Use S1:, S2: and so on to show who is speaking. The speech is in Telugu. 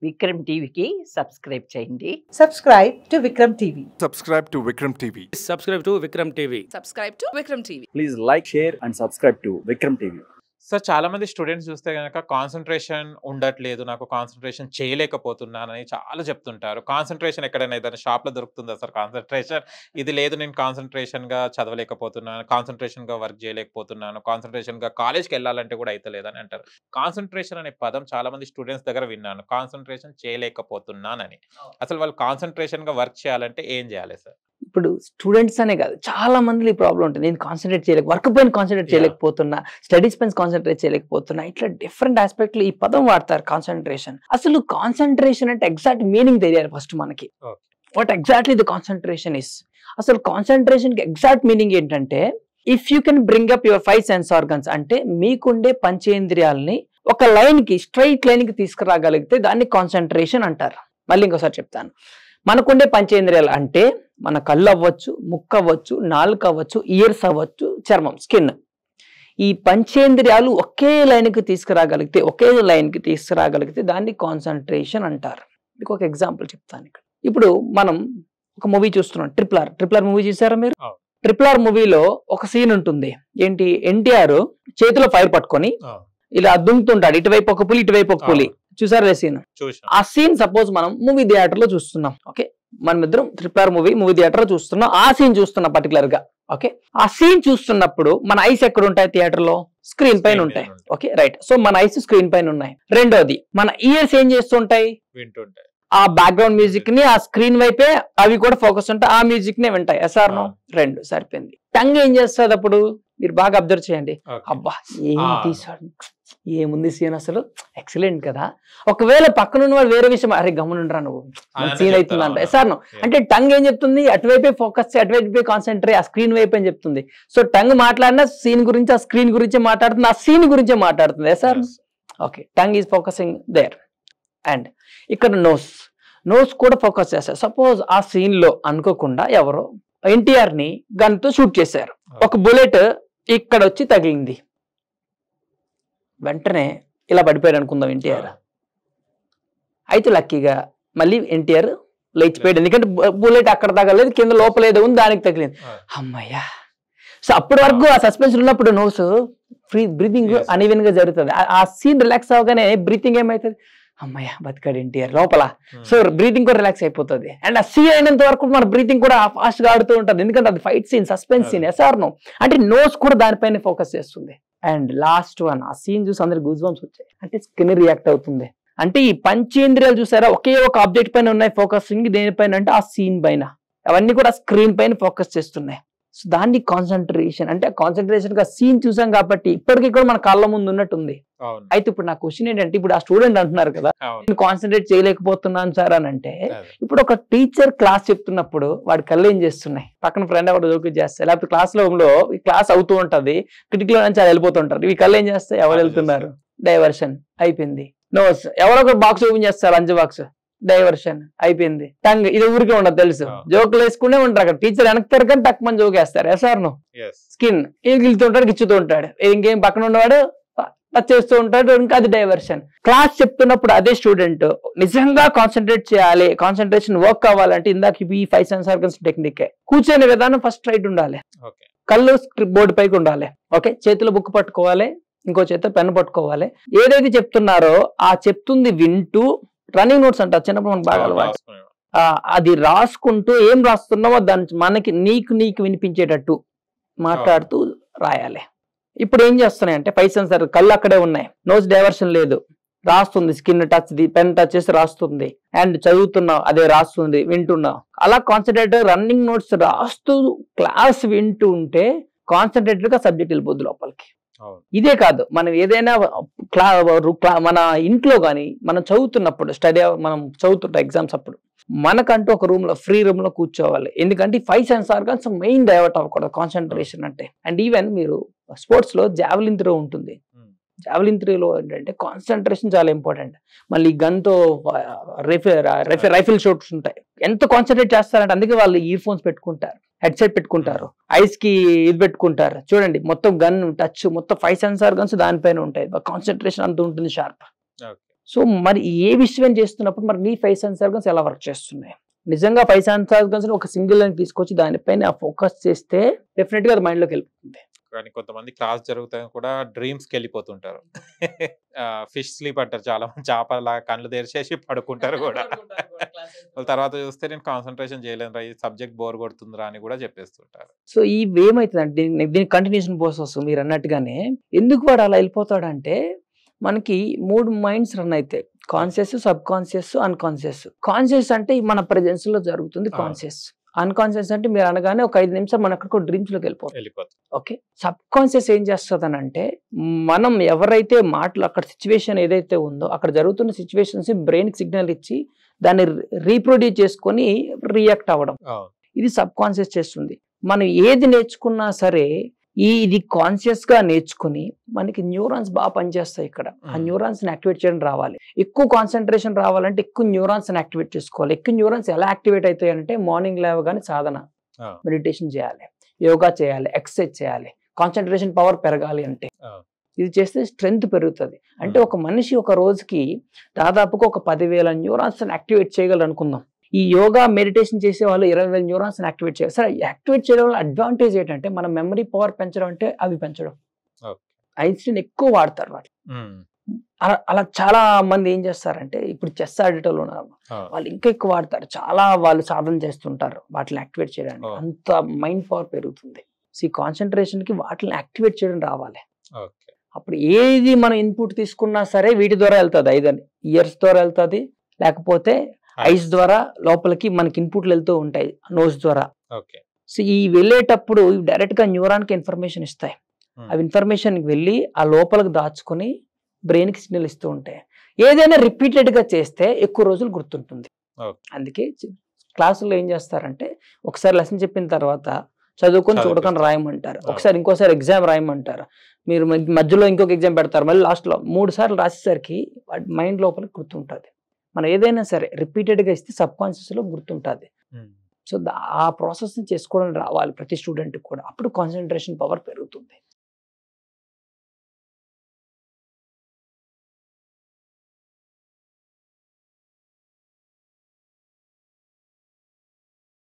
S1: విక్రమ్ టీవీకి సబ్స్క్రైబ్ చేయండి.
S2: Subscribe to Vikram TV.
S3: Subscribe to Vikram TV.
S4: Subscribe to Vikram TV.
S5: Subscribe to Vikram TV.
S6: Please like, share and subscribe to Vikram TV.
S7: Sir చాలా మంది స్టూడెంట్స్ చూస్తే కనుక కాన్సన్ట్రేషన్ ఉండట్లేదు, నాకు కాన్సన్ట్రేషన్ చేయలేకపోతున్నానని చాలా చెప్తుంటారు. కాన్సన్ట్రేషన్ ఎక్కడైనా ఏదైనా షాప్లో దొరుకుతుందా సార్ కాన్సన్ట్రేషన్? ఇది లేదు, నేను కాన్సన్ట్రేషన్గా చదవలేకపోతున్నాను, కాన్సన్ట్రేషన్గా వర్క్ చేయలేకపోతున్నాను, కాన్సన్ట్రేషన్గా కాలేజ్కి వెళ్ళాలంటే కూడా అయితే లేదని అంటారు. కాన్సన్ట్రేషన్ అనే పదం చాలా మంది స్టూడెంట్స్ దగ్గర విన్నాను, కాన్సన్ట్రేషన్ చేయలేకపోతున్నానని. అసలు వాళ్ళు కాన్సన్ట్రేషన్గా వర్క్ చేయాలంటే ఏం చేయాలి సార్?
S4: ఇప్పుడు స్టూడెంట్స్ అనే కాదు, చాలా మంది ఈ ప్రాబ్లం ఉంటుంది. నేను కాన్సన్ట్రేట్ చేయలేక, వర్క్ పైన కాన్సన్ట్రేట్ చేయలేకపోతున్నా, స్టడీస్ పైన కాన్సన్ట్రేట్ చేయలేకపోతున్నా, ఇట్లా డిఫరెంట్ ఆస్పెక్ట్ లో ఈ పదం వాడతారు కాన్సన్ట్రేషన్. అసలు కాన్సన్ట్రేషన్ అంటే ఎగ్జాక్ట్ మీనింగ్ తెలియాలి ఫస్ట్ మనకి. What exactly the concentration is. అసలు కాన్సన్ట్రేషన్ కి ఎగ్జాక్ట్ మీనింగ్ ఏంటంటే, if you can bring up your 5 sense organs, అంటే మీకుండే పంచేంద్రియాలని ఒక లైన్ కి, స్ట్రైట్ లైన్ కి తీసుకురాగలిగితే దాన్ని కాన్సన్ట్రేషన్ అంటారు. మళ్ళీ ఇంకోసారి చెప్తాను. మనకుండే పంచేంద్రియాలు అంటే మన కళ్ళు అవ్వచ్చు, ముక్కు అవ్వచ్చు, నాలుక అవ్వచ్చు, ఇయర్స్ అవ్వచ్చు, చర్మం, స్కిన్. ఈ పంచేంద్రియాలు ఒకే లైన్కి తీసుకురాగలిగితే దాన్ని కాన్సన్ట్రేషన్ అంటారు. మీకు ఒక ఎగ్జాంపుల్ చెప్తాను ఇక్కడ. ఇప్పుడు మనం ఒక మూవీ చూస్తున్నాం, ట్రిపుల్ ఆర్ మూవీ చూసారా మీరు? ట్రిపుల్ ఆర్ మూవీలో ఒక సీన్ ఉంటుంది. ఏంటి, ఎన్టీఆర్ చేతిలో ఫైర్ పట్టుకొని ఇలా దుంకుతుంటాడు, ఇటువైపు ఒక పులి, ఇటువైపు ఒక పులి. చూసారా సీన్? ఆ సీన్ సపోజ్ మనం మూవీ థియేటర్ లో చూస్తున్నాం. ఓకే, మనం ఇద్దరం ట్రిపుల్ ఆర్ మూవీ థియేటర్ లో చూస్తున్నాం. ఆ సీన్ చూస్తున్నాం పర్టికులర్ గా. ఓకే, ఆ సీన్ చూస్తున్నప్పుడు మన ఐస్ ఎక్కడ ఉంటాయి థియేటర్ లో? స్క్రీన్ పైన ఉంటాయి. Okay, right. సో మన ఐస్ స్క్రీన్ పైన ఉన్నాయి. రెండోది, మన ఇయర్స్ ఏం చేస్తుంటాయి? వింటుంటాయి. ఆ బ్యాక్గ్రౌండ్ మ్యూజిక్ ని ఆ స్క్రీన్ వైపే అవి కూడా ఫోకస్ ఉంటాయి, ఆ మ్యూజిక్ నే వింటాయి. SR no? రెండు సరిపోయింది. టంగ్ ఏం చేస్తుంది అప్పుడు? మీరు బాగా అబ్జర్వ్ చేయండి. అబ్బా ఏం తీసాడు, ఏముంది సీన్, అసలు ఎక్సలెంట్ కదా. ఒకవేళ పక్కన వాడు వేరే విషయం, అరే గమనుండ్రా నువ్వు, సీన్ అవుతుందంట. SR no? అంటే టంగ్ ఏం చెప్తుంది? అటువైపే ఫోకస్, అటువైపే కాన్సన్ట్రేట్, ఆ స్క్రీన్ వైపు అని చెప్తుంది. సో టంగ్ మాట్లాడినా సీన్ గురించి, ఆ స్క్రీన్ గురించి మాట్లాడుతుంది, ఆ సీన్ గురించే మాట్లాడుతుంది. Yes or? Okay, tongue is focusing there. And ఇక్కడ నోస్ కూడా ఫోకస్ చేస్తారు. సపోజ్ ఆ సీన్ లో అనుకోకుండా ఎవరో ఎన్టీఆర్ ని గన్ తో షూట్ చేశారు. ఒక బుల్లెట్ ఇక్కడ వచ్చి తగిలింది, వెంటనే ఇలా పడిపోయాడు అనుకుందాం ఎన్టీఆర్. అయితే లక్కీగా మళ్ళీ ఎన్టీఆర్ లేచిపోయాడు, ఎందుకంటే బుల్లెట్ అక్కడ తగలేదు, కింద లోపల ఏదో ఉంది, దానికి తగిలింది. అమ్మయ్యా. సో అప్పటి వరకు ఆ సస్పెన్స్ ఉన్నప్పుడు నోస్ ఫ్రీ, బ్రీతింగ్ అన్ఈవెన్ గా జరుగుతుంది. ఆ సీన్ రిలాక్స్ అవగానే బ్రీతింగ్ ఏమవుతుంది? అమ్మయ్య బతికాడు ఎన్టీఆర్ లోపల. సో బ్రీతింగ్ కూడా రిలాక్స్ అయిపోతుంది. అండ్ ఆ సీన్ అయినంత వరకు మన బ్రీతింగ్ కూడా ఫాస్ట్ గా ఆడుతూ ఉంటుంది, ఎందుకంటే అది fight scene, suspense scene. Yes or no? అంటే నోస్ కూడా దానిపైన ఫోకస్ చేస్తుంది. అండ్ లాస్ట్ వన్, ఆ సీన్ చూసి అందరికి గూస్ బంప్స్ వచ్చాయి, అంటే స్కిన్ రియాక్ట్ అవుతుంది. అంటే ఈ పంచేంద్రియాలు చూసారా, ఒకే ఒక ఆబ్జెక్ట్ పైన ఉన్నాయి ఫోకసింగ్, దేనిపైన అంటే ఆ సీన్ పైన, అవన్నీ కూడా స్క్రీన్ పైన ఫోకస్ చేస్తున్నాయి. సో దాన్ని కాన్సన్ట్రేషన్ అంటే. కాన్సన్ట్రేషన్ గా సీన్ చూసాం కాబట్టి ఇప్పటికీ కూడా మన కళ్ళ ముందు ఉన్నట్టుంది. అయితే ఇప్పుడు నా క్వశ్చన్ ఏంటంటే, ఇప్పుడు ఆ స్టూడెంట్ అంటున్నారు కదా, నేను కాన్సన్ట్రేట్ చేయలేకపోతున్నాను సార్ అని అంటే, ఇప్పుడు ఒక టీచర్ క్లాస్ చెప్తున్నప్పుడు వాడి కళ్ళు ఏం చేస్తున్నాయి? పక్కన ఫ్రెండ్ ఎవరు జోకి చేస్తారు, లేకపోతే క్లాస్ లో క్లాస్ అవుతూ ఉంటది, కిటికీలో నుంచి అది వెళ్ళిపోతుంటారు, ఈ కళ్ళు ఏం చేస్తాయి? ఎవరు వెళ్తున్నారు? డైవర్షన్ అయిపోయింది. నోస్ ఎవరో ఒక బాక్స్ ఓపెన్ చేస్తారు, లంచ్ బాక్స్, డైవర్షన్ అయిపోయింది. టంగ్ ఇది ఊరికే ఉండదు తెలుసు, జోకులు వేసుకునే ఉంటారు అక్కడ, టీచర్ వెనక్తారు కానీ తక్కువ మంది జోక్ వేస్తారు. SR no? స్కిన్ గిలుతూ ఉంటాడు, గిచ్చుతూ ఉంటాడు, ఇంకేం పక్కన ఉన్నవాడు టచ్ చేస్తూ ఉంటాడు, ఇంకా అది డైవర్షన్. క్లాస్ చెప్తున్నప్పుడు అదే స్టూడెంట్ నిజంగా కాన్సన్ట్రేట్ చేయాలి, కాన్సన్ట్రేషన్ వర్క్ అవ్వాలంటే ఇందాక ఈ 5 సెన్స్ ఆర్గన్స్ టెక్నిక్. కూర్చొనే విధానం ఫస్ట్ రైట్ ఉండాలి, కళ్ళు బోర్డు పైకి ఉండాలి. ఓకే, చేతిలో బుక్ పట్టుకోవాలి, ఇంకో చేతిలో పెన్ను పట్టుకోవాలి. ఏదైతే చెప్తున్నారో ఆ చెప్తుంది వింటూ, రన్నింగ్ నోట్స్ అంటారు చిన్నప్పుడు మనకు బాగా అలవాటు, అది రాసుకుంటూ ఏం రాస్తున్నావో దాని మనకి నీకు వినిపించేటట్టు మాట్లాడుతూ రాయాలి. ఇప్పుడు ఏం చేస్తున్నాయి అంటే 5 సెన్సర్, కళ్ళు అక్కడే ఉన్నాయి, నోస్ డైవర్షన్ లేదు, రాస్తుంది, స్కిన్ టచ్, పెన్ టచ్ చేసి రాస్తుంది, అండ్ చదువుతున్నావు అదే రాస్తుంది, వింటున్నావు. అలా కాన్సన్ట్రేట్ రన్నింగ్ నోట్స్ రాస్తూ క్లాస్ వింటూ ఉంటే కాన్సన్ట్రేటెడ్ గా సబ్జెక్ట్ వెళ్ళిపోద్దు లోపలికి. ఇదే కాదు, మనం ఏదైనా మన ఇంట్లో కానీ మనం చదువుతున్నప్పుడు, మనం చదువుతుంటాం ఎగ్జామ్స్ అప్పుడు, మనకంటూ ఒక రూమ్ లో, ఫ్రీ రూమ్ లో కూర్చోవాలి. ఎందుకంటే 5 సెన్స్ ఆర్గన్స్ మెయిన్ డైవర్ట్ అవ్వకూడదు కాన్సన్ట్రేషన్ అంటే. అండ్ ఈవెన్ మీరు స్పోర్ట్స్ లో జావెలిన్ త్రో ఉంటుంది, జావెలిన్ త్రోలో ఏంటంటే కాన్సన్ట్రేషన్ చాలా ఇంపార్టెంట్. మళ్ళీ గన్ తో రైఫిల్ షాట్స్ ఉంటాయి, ఎంత కాన్సన్ట్రేట్ చేస్తారంటే అందుకే వాళ్ళు ఇయర్ ఫోన్స్ పెట్టుకుంటారు, హెడ్సెట్ పెట్టుకుంటారు, ఐస్ కి ఇది పెట్టుకుంటారు. చూడండి మొత్తం గన్ టచ్, మొత్తం 5 సెన్సార్ గన్స్ దానిపైన ఉంటాయి, కాన్సన్ట్రేషన్ అంత ఉంటుంది, షార్ప్. సో మరి ఏ విషయం చేస్తున్నప్పుడు మరి నీ 5 సెన్స్ ఆర్గన్స్ ఎలా వర్క్ చేస్తున్నాయి? నిజంగా 5 సెన్స్ ఆర్గన్స్ ఒక సింగిల్ లైన్ తీసుకొచ్చి దానిపైన ఫోకస్ చేస్తే డెఫినెట్ గా అది మైండ్ లోకి వెళ్ళిపోతుంది.
S7: కానీ కొంతమంది క్లాస్ జరుగుతాయి కూడా డ్రీమ్స్కి వెళ్ళిపోతుంటారు. ఫిష్ స్లీప్ అంటారు చాలా మంది, చేపలా కళ్ళు తెరిచేసి పడుకుంటారు కూడా. వాళ్ళ తర్వాత చూస్తే నేను కాన్సన్ట్రేషన్ చేయలేను రా, ఈ సబ్జెక్ట్ బోర్ కొడుతుందిరా అని కూడా చెప్పేస్తుంటారు.
S4: సో ఇవి ఏమవుతుందంటే దీని కంటిన్యూషన్ ప్రాసెస్ మీరు అన్నట్టుగానే ఎందుకు వాడు అలా వెళ్ళిపోతాడంటే మనకి 3 మైండ్స్ రన్ అవుతాయి, conscious, sub conscious, unconscious. Conscious అంటే మన ప్రెజెన్స్ లో జరుగుతుంది కాన్షియస్. అన్కాన్షియస్ అంటే మీరు అనగానే ఒక 5 నిమిషాలు మనం అక్కడికి డ్రీమ్స్ లోకి వెళ్ళిపోతాం. ఓకే, సబ్ కాన్షియస్ ఏం చేస్తుంది అని అంటే మనం ఎవరైతే మాటలు అక్కడ సిచ్యువేషన్ ఏదైతే ఉందో అక్కడ జరుగుతున్న సిచ్యువేషన్స్ బ్రెయిన్ కి సిగ్నల్ ఇచ్చి దాన్ని రీప్రొడ్యూస్ చేసుకొని రియాక్ట్ అవ్వడం, ఇది సబ్ కాన్షియస్ చేస్తుంది. మనం ఏది నేర్చుకున్నా సరే ఇది కాన్షియస్ గా నేర్చుకుని మనకి న్యూరాన్స్ బాగా పనిచేస్తాయి. ఇక్కడ ఆ న్యూరాన్స్ ని యాక్టివేట్ చేయడం రావాలి. ఎక్కువ కాన్సన్ట్రేషన్ రావాలంటే ఎక్కువ న్యూరాన్స్ ని యాక్టివేట్ చేసుకోవాలి. ఎక్కువ న్యూరాన్స్ ఎలా యాక్టివేట్ అవుతాయి అంటే మార్నింగ్ లేవగానే సాధన, మెడిటేషన్ చేయాలి, యోగా చేయాలి, ఎక్సర్సైజ్ చేయాలి. కాన్సన్ట్రేషన్ పవర్ పెరగాలి అంటే ఇది చేస్తే స్ట్రెంగ్త్ పెరుగుతుంది. అంటే ఒక మనిషి ఒక రోజుకి దాదాపుగా ఒక 10,000 న్యూరాన్స్ యాక్టివేట్ చేయగలరు అనుకుందాం. ఈ యోగా మెడిటేషన్ చేసే వాళ్ళు 20,000 న్యూరాన్స్ యాక్టివేట్ చేయాలి. సరే, యాక్టివేట్ చేయడం వల్ల అడ్వాంటేజ్ ఏంటంటే మన మెమరీ పవర్ పెంచడం అంటే అవి పెంచడం. ఐన్స్టీన్ ఎక్కువ వాడతారు వాళ్ళు. అలా చాలా మంది ఏం చేస్తారంటే ఇప్పుడు చెస్ ఆడేటోళ్ళు ఉన్నారు, వాళ్ళు ఇంకా ఎక్కువ వాడతారు. చాలా వాళ్ళు సాధన చేస్తుంటారు వాటిని యాక్టివేట్ చేయడానికి, అంత మైండ్ పవర్ పెరుగుతుంది. సో ఈ కాన్సన్ట్రేషన్ కి వాటిని యాక్టివేట్ చేయడం రావాలి. అప్పుడు ఏది మనం ఇన్పుట్ తీసుకున్నా సరే వీటి ద్వారా వెళ్తుంది. ఐదర్ ఇయర్స్ ద్వారా వెళ్తుంది, లేకపోతే ఐస్ ద్వారా లోపలికి మనకి ఇన్పుట్లు వెళ్తూ ఉంటాయి నోస్ ద్వారా. సో ఈ వెళ్ళేటప్పుడు డైరెక్ట్ గా న్యూరాన్ కి ఇన్ఫర్మేషన్ ఇస్తాయి. అవి ఇన్ఫర్మేషన్ వెళ్ళి ఆ లోపలికి దాచుకొని బ్రెయిన్ కి సిగ్నల్ ఇస్తూ ఉంటాయి. ఏదైనా రిపీటెడ్ గా చేస్తే ఎక్కువ రోజులు గుర్తుంటుంది. అందుకే క్లాసుల్లో ఏం చేస్తారంటే ఒకసారి లెసన్ చెప్పిన తర్వాత చదువుకొని చూడకొని రాయమంటారు, ఒకసారి ఇంకోసారి ఎగ్జామ్ రాయమంటారు. మీరు మధ్యలో ఇంకొక ఎగ్జామ్ పెడతారు, మళ్ళీ లాస్ట్ లో 3 సార్లు రాసేసరికి మైండ్ లోపలికి గుర్తుంటుంది. మనం ఏదైనా సరే రిపీటెడ్ గా ఇస్తే సబ్ కాన్షియస్ లో గుర్తుంటుంది. సో ఆ ప్రాసెస్ ని చేసుకోవడం రావాలి ప్రతి స్టూడెంట్ కూడా, అప్పుడు కాన్సన్ట్రేషన్ పవర్ పెరుగుతుంది.